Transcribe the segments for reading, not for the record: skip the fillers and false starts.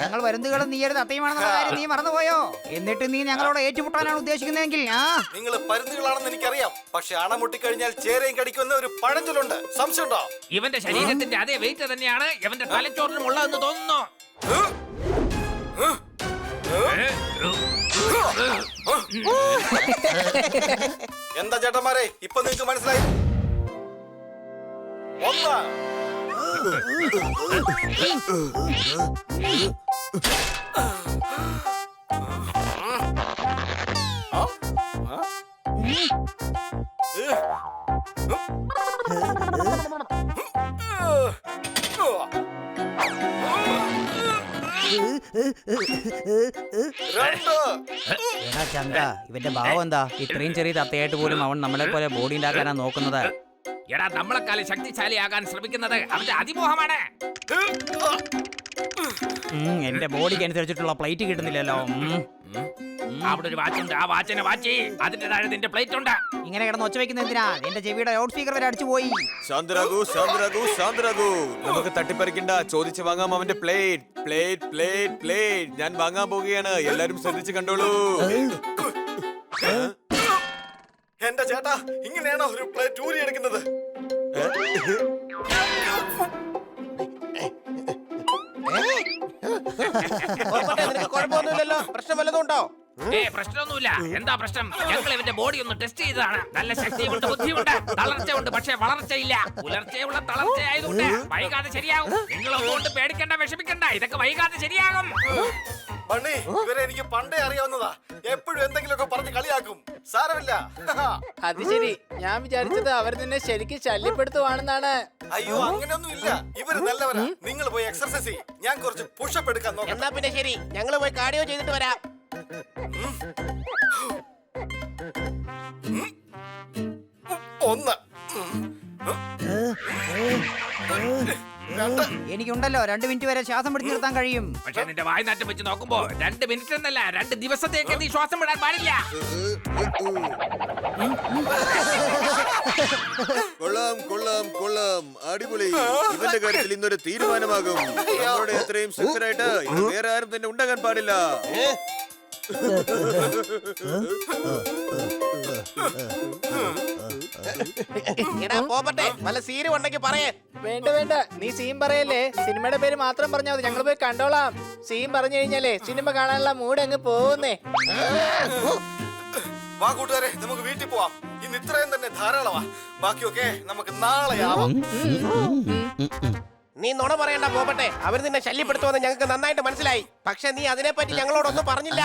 ഞങ്ങൾ വരുന്നുകളും നീ ഒരു തത്തയുമാണെന്ന കാര്യം നീ മറന്നുപോയോ? എന്നിട്ട് നീ ഞങ്ങളോട് ഏറ്റുമുട്ടാനാണ് ഉദ്ദേശിക്കുന്നതെങ്കിൽ നിങ്ങൾ പരുന്നുകളാണെന്ന് എനിക്കറിയാം. പക്ഷെ അണമുട്ടിക്കഴിഞ്ഞാൽ ചേരയും കടിക്കുന്ന ഒരു പഴഞ്ചൊല്ലുണ്ട്. സംശയമുണ്ടോ? ഇവന്റെ ശരീരത്തിന്റെ അതേ വെയിറ്റ് തന്നെയാണ് ഇവന്റെ തലച്ചോറിനും ഉള്ളതെന്ന് തോന്നുന്നു. എന്താ ചേട്ടന്മാരെ, ഇപ്പൊ നിങ്ങക്ക് മനസ്സിലായി? ഒന്ന് ചന്ത, ഇവന്റെ ഭാവം എന്താ? ഇത്രയും ചെറിയ തത്തയായിട്ട് പോലും അവൻ നമ്മളെ പോലെ ബോഡി ഉണ്ടാക്കാനാ നോക്കുന്നത്. എടാ, നമ്മളെക്കാലം ശക്തിശാലിയാകാൻ ശ്രമിക്കുന്നത് അവന്റെ അതിമോഹമാണ്. എന്റെ ബോഡിക്ക് അനുസരിച്ചിട്ടുള്ള പ്ലേറ്റ് കിട്ടുന്നില്ലല്ലോ. അവിടെ ഒരു വാച്ച് ഉണ്ട്, ആ വാച്ചിനെ വാച്ച് അതിന്റെ താഴെ നിന്റെ പ്ലേറ്റ് ഉണ്ട്. ഇങ്ങനെ കിടന്ന് ഒച്ച വെക്കുന്ന എന്തിനാ? എന്റെ ചെവിയുടെ ലൗഡ് സ്പീക്കർ വരെ അടിച്ചു പോയി. ശാന്തരാകൂ, ശാന്തരാകൂ, ശാന്തരാകൂ. നമുക്ക് തട്ടിപ്പറിക്കണ്ട, ചോദിച്ചു വാങ്ങാം അവന്റെ പ്ലേറ്റ്. Plate, plate, plate. ഞാൻ വാങ്ങാൻ പോവുകയാണ്, എല്ലാരും ശ്രദ്ധിച്ച് കണ്ടോളൂ. എന്റെ ചേട്ടാ, ഇങ്ങനെയാണോ ഒരു പ്ലേറ്റ് ഊരി എടുക്കുന്നത്? കുഴപ്പമൊന്നുമില്ലല്ലോ, പ്രശ്നം വല്ലതും ഉണ്ടോ? പ്രശ്നമൊന്നുമില്ല. എന്താ പ്രശ്നം? ഞങ്ങൾ ഇവന്റെ ബോഡി ഒന്ന് ടെസ്റ്റ് ചെയ്തതാണ്. നല്ല ശക്തിയുണ്ട്, ബുദ്ധിയുണ്ട്, തളർച്ചയുണ്ട്, പക്ഷെ വളർച്ചയില്ല. പുലർച്ചെയുള്ള തളർച്ചയായതുകൊണ്ട് വൈകാതെ ശരിയാകും. നിങ്ങളൊന്നുകൊണ്ട് പേടിക്കണ്ട, വിഷമിക്കണ്ട, ഇതൊക്കെ വൈകാതെ ശരിയാകും. ബണ്ണി, ഇവരെ എനിക്ക് പണ്ടേ അറിയാവുന്നതാ. എപ്പോഴും എന്തെങ്കിലുമൊക്കെ പറഞ്ഞ് കളിയാക്കും. സാരമില്ല. അത് ശരി, ഞാൻ വിചാരിച്ചത് അവർ നിന്നെ ശരിക്കും ശല്യപ്പെടുത്തുവാണെന്നാണ്. അയ്യോ, അങ്ങനെയൊന്നും ഇല്ല. ഇവര് നല്ലവരാ. നിങ്ങൾ പോയി എക്സർസൈസ് ചെയ്യ്. ഞാൻ കുറച്ച് പുഷപ്പ് എടുക്കാൻ നോക്കാം. എന്നാ പിന്നെ ശരി, ഞങ്ങൾ പോയി കാർഡിയോ ചെയ്തിട്ട് വരാം. ഒന്ന്, എനിക്കുണ്ടല്ലോ 2 മിനിറ്റ് വരെ ശ്വാസം പിടിച്ചു നിർത്താൻ കഴിയും. പക്ഷെ നിന്റെ വായ്നാറ്റം വെച്ച് നോക്കുമ്പോ 2 മിനിറ്റ് എന്നല്ല, 2 ദിവസത്തേക്ക് നീ ശ്വാസം വിടാൻ പാടില്ല. കൊള്ളാം, കൊള്ളാം, കൊള്ളാം, അടിപൊളി. ഇവന്റെ കാര്യത്തിൽ ഇന്നൊരു തീരുമാനമാകും. നമ്മളോട് എത്രയും ശക്തരായിട്ട് ഇത് വേറെ ആരും തന്നെ ഉണ്ടാകാൻ പാടില്ല. എടാ പോപ്പട്ടെ, വല്ല സീനും ഉണ്ടെങ്കിൽ പറയേ. വേണ്ട വേണ്ട, നീ സീൻ പറയല്ലേ. സിനിമയുടെ പേര് മാത്രം പറഞ്ഞാൽ മതി, ഞങ്ങൾ പോയി കണ്ടോളാം. സീൻ പറഞ്ഞു കഴിഞ്ഞാലേ സിനിമ കാണാനുള്ള മൂഡ് അങ്ങ് പോകുന്നേ. വാ കൂട്ടുകാരെ, നമുക്ക് വീട്ടിൽ പോവാം. ഇന്ന് ഇത്രയും തന്നെ ധാരാളമാ. ബാക്കിയൊക്കെ നമുക്ക് നാളെ ആവാം. നീ നുണ പറയണ്ട പോപ്പട്ടെ, അവർ നിന്നെ ശല്യപ്പെടുത്തുമെന്ന് ഞങ്ങൾക്ക് നന്നായിട്ട് മനസ്സിലായി. പക്ഷെ നീ അതിനെപ്പറ്റി ഞങ്ങളോടൊന്നും പറഞ്ഞില്ല.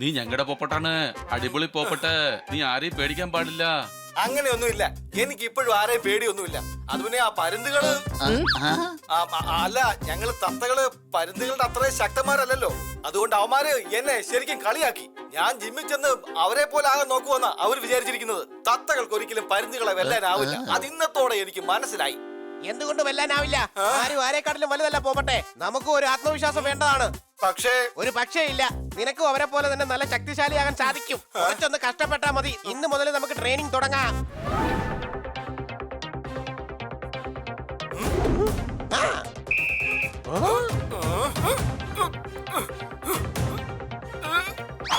നീ ഞങ്ങളുടെ പോപ്പട്ടാണ്, അടിപൊളി പോപ്പട്ട്. നീ ആരെയും പേടിക്കാൻ പാടില്ല. അങ്ങനെയൊന്നുമില്ല, എനിക്ക് ഇപ്പോഴും ആരെയും പേടിയൊന്നുമില്ല. അത് പിന്നെ ആ പരുന്തുകള് അല്ല, ഞങ്ങള് തത്തകള് പരുന്തുകളുടെ അത്രയും ശക്തന്മാരല്ലല്ലോ. അതുകൊണ്ട് അവന്മാര് എന്നെ ശരിക്കും കളിയാക്കി. ഞാൻ ജിമ്മിൽ ചെന്ന് അവരെ പോലെ ആകാൻ നോക്കുവെന്നാ അവർ വിചാരിച്ചിരിക്കുന്നത്. തത്തകൾക്ക് ഒരിക്കലും പരുന്തുകളെ വെല്ലാനാവില്ല. അത് ഇന്നത്തോടെ എനിക്ക് മനസ്സിലായി. എന്തുകൊണ്ട് വെല്ലാനാവില്ല? ആരും ആരെക്കാട്ടിലും വലുതല്ല പോപ്പട്ടെ. നമുക്ക് ഒരു ആത്മവിശ്വാസം വേണ്ടതാണ്. പക്ഷേ ഒരു പക്ഷേ ഇല്ല, നിനക്കും അവരെ പോലെ തന്നെ നല്ല ശക്തിശാലിയാകാൻ സാധിക്കും. കുറച്ചൊന്ന് കഷ്ടപ്പെട്ടാ മതി. ഇന്ന് മുതൽ നമുക്ക് ട്രെയിനിങ് തുടങ്ങാം.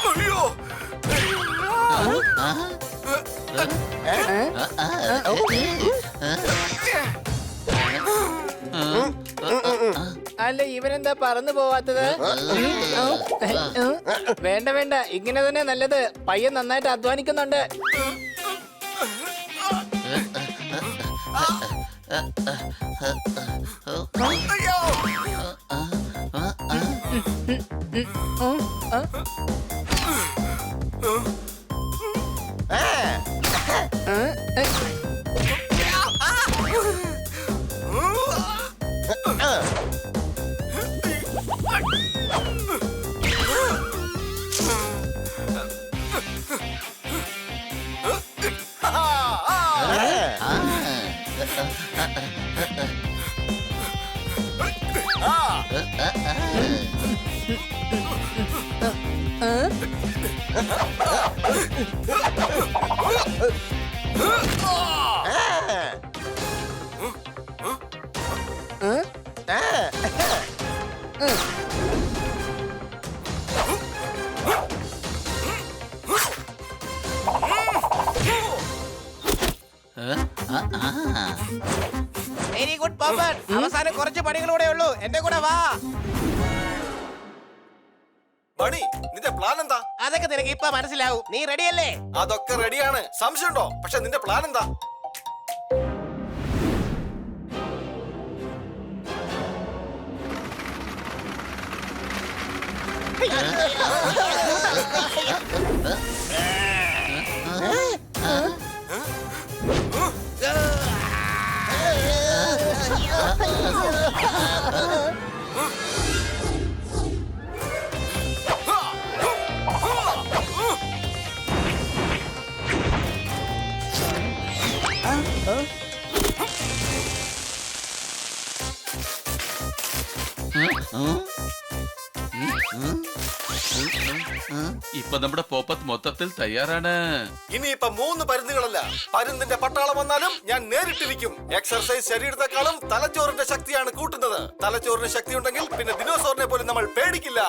അയ്യോ, അല്ല, ഇവനെന്താ പറന്നു പോവാത്തത്? വേണ്ട വേണ്ട, ഇങ്ങനെ തന്നെ നല്ലത്. പയ്യൻ നന്നായിട്ട് അധ്വാനിക്കുന്നുണ്ട്. അയ്യോ. പപ്പൻ, അവസാനം കുറച്ച് പണികളൂടെ ഉള്ളൂ. എന്റെ കൂടെ വാ. മണി, നിന്റെ പ്ലാൻ എന്താ? അതൊക്കെ നിനക്ക് ഇപ്പൊ മനസ്സിലാവും. നീ റെഡിയല്ലേ? അതൊക്കെ റെഡിയാണ്, സംശയമുണ്ടോ? പക്ഷെ നിന്റെ പ്ലാൻ എന്താ? ഇപ്പൊ നമ്മുടെ പോപ്പത്ത് മൊത്തത്തിൽ തയ്യാറാണ്. ഇനിയിപ്പൊ 3 പരുന്തുകളല്ല, പരുന്തിന്റെ പട്ടാളം വന്നാലും ഞാൻ നേരിട്ടിരിക്കും. എക്സർസൈസ് ശരീരത്തെക്കാളും തലച്ചോറിന്റെ ശക്തിയാണ് കൂട്ടുന്നത്. തലച്ചോറിന് ശക്തി ഉണ്ടെങ്കിൽ പിന്നെ ദിനോസോറിനെ പോലും നമ്മൾ പേടിക്കില്ല.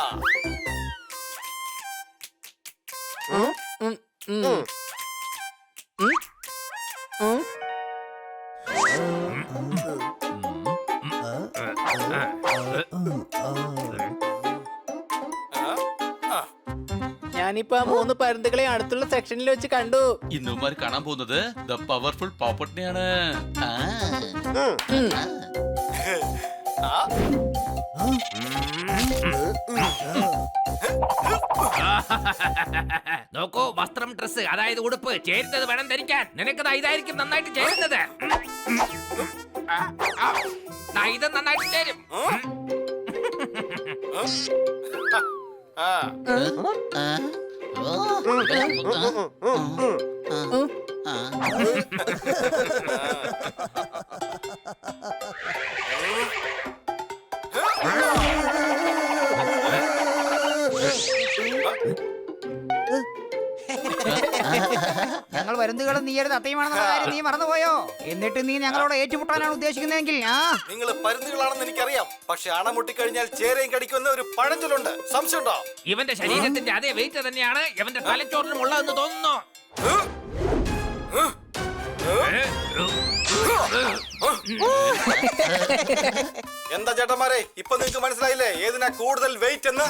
ഞാനിപ്പോ ആ 3 പരുന്തുകളെ അടുത്തുള്ള സെക്ഷനിൽ വെച്ച് കണ്ടു. ഇന്നുമാർ കാണാൻ പോകുന്നത് ദ പവർഫുൾ പോപ്പറ്റിനെയാണ്. നോക്കൂ, വസ്ത്രം, ഡ്രസ്, അതായത് ഉടുപ്പ് ചേരുന്നത് വേണം ധരിക്കാൻ. നിനക്കതാ ഇതായിരിക്കും നന്നായിട്ട് ചേരുന്നത്. ഇത് നന്നായിട്ട് ചേരും. ഞങ്ങൾ പരുന്തുകളും നീ ഒരു തത്തയുമാണെന്ന കാര്യം നീ മറന്നുപോയോ? എന്നിട്ട് നീ ഞങ്ങളോട് ഏറ്റുമുട്ടാനാണ് ഉദ്ദേശിക്കുന്നതെങ്കിൽ നിങ്ങൾ പരുന്തുകളാണെന്ന് എനിക്കറിയാം. പക്ഷെ അണമുട്ടിക്കഴിഞ്ഞാൽ ചേരയും കടിക്കുന്ന ഒരു പഴഞ്ചൊല്ലുണ്ട്. സംശയമുണ്ടോ? ഇവന്റെ ശരീരത്തിന്റെ അതേ വെയിറ്റ് തന്നെയാണ് ഇവന്റെ തലച്ചോറിനും ഉള്ളതെന്ന് തോന്നുന്നു. എന്താ ചേട്ടന്മാരെ, ഇപ്പൊ നിങ്ങക്ക് മനസ്സിലായില്ലേ ഏതിനാ കൂടുതൽ വെയിറ്റ് എന്ന്?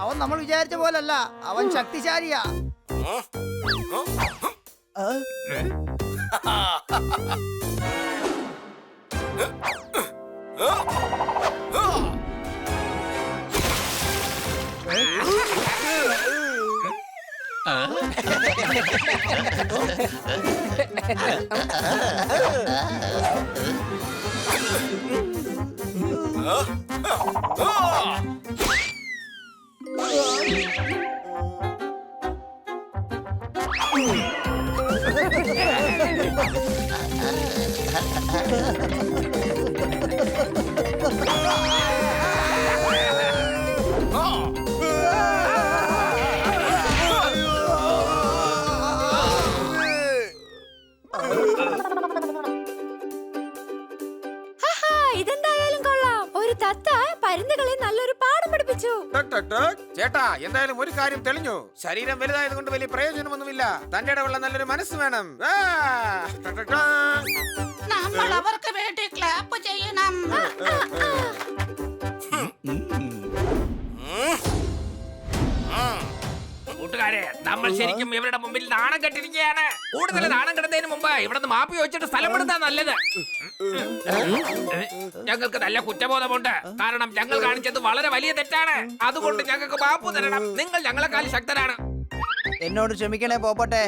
അവൻ നമ്മൾ വിചാരിച്ച പോലല്ല, അവൻ ശക്തിശാലിയാ. ഇതെന്തായാലും കൊള്ളാം. ഒരു തത്ത പരുന്തുകളെ നല്ലൊരു പാഠം പഠിപ്പിച്ചു. അച്ചു. ടക് ടക് ടക്. ചേട്ടാ എന്തായാലും ഒരു കാര്യം തെളിഞ്ഞു. ശരീരം വലുതായത് കൊണ്ട് വലിയ പ്രയോജനമൊന്നുമില്ല. തന്റെ ഇടവുള്ള നല്ലൊരു മനസ്സ് വേണം. ആ, ടക് ടക് ടക്. നമ്മൾ അവർക്ക് വേണ്ടി ക്ലാപ്പ് ചെയ്യണം. കൂട്ടുകാരെ, നമ്മൾ ശരിക്കും ഇവരുടെ മുമ്പിൽ നാണം കെട്ടിരിക്കുകയാണ്. കൂടുതൽ നാണം കെടുന്നതിന് മുമ്പ് ഇവിടെ നിന്ന് മാപ്പി വെച്ചിട്ട് സ്ഥലം വിടുന്ന നല്ലത്. ഞങ്ങൾക്ക് നല്ല കുറ്റബോധമുണ്ട്. കാരണം ഞങ്ങൾ കാണിച്ചത് വളരെ വലിയ തെറ്റാണ്. അതുകൊണ്ട് ഞങ്ങൾക്ക് മാപ്പ് തരണം. നിങ്ങൾ ഞങ്ങളെക്കാൾ ശക്തരാണ്. എന്നോട് ക്ഷമിക്കണേ പോപ്പട്ടെ.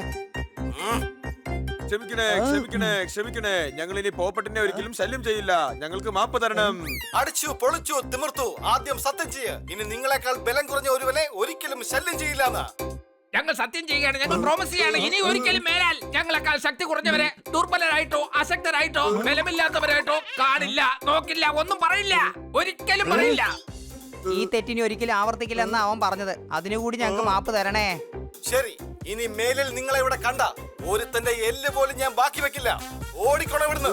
ക്ഷമിക്കണേ ക്ഷമിക്കണേ ക്ഷമിക്കണേ. ഞങ്ങൾ ഇനി പോപ്പട്ടിനെ ഒരിക്കലും ശല്യം ചെയ്യില്ല. ഞങ്ങൾക്ക് മാപ്പ് തരണം. അടിച്ചു പൊളിച്ചു തിമിർത്തു. ആദ്യം സത്യം ചെയ്യ്. ഇനി നിങ്ങളെക്കാൾ ബലം കുറഞ്ഞ ഒരുവനെ ഒരിക്കലും ശല്യം ചെയ്യില്ലെന്ന്. ഞങ്ങൾ സത്യം ചെയ്യുകയാണ്. ഞങ്ങൾ പ്രോമിസ് ചെയ്യാണ്. ഇനി ഒരിക്കലും മേലാൽ ഞങ്ങളെക്കാൾ ശക്തി കുറഞ്ഞവരെ ദുർബലരായിട്ടോ അശക്തരായിട്ടോ ബലമില്ലാത്തവരായിട്ടോ കാണില്ല, നോക്കില്ല, ഒന്നും പറയില്ല. ഒരിക്കലും പറയില്ല. ഈ തെറ്റിനി ഒരിക്കലും ആവർത്തിക്കില്ലെന്നാ അവൻ പറഞ്ഞത്. അതിനുകൂടി ഞങ്ങൾക്ക് മാപ്പ് തരണേ. ശരി, ഇനി മേലിൽ നിങ്ങളെ ഇവിടെ കണ്ട ഒരുത്തന്റെ എല്ല് പോലും ഞാൻ ബാക്കി വെക്കില്ല. ഓടിക്കോണം ഇവിടുന്ന്.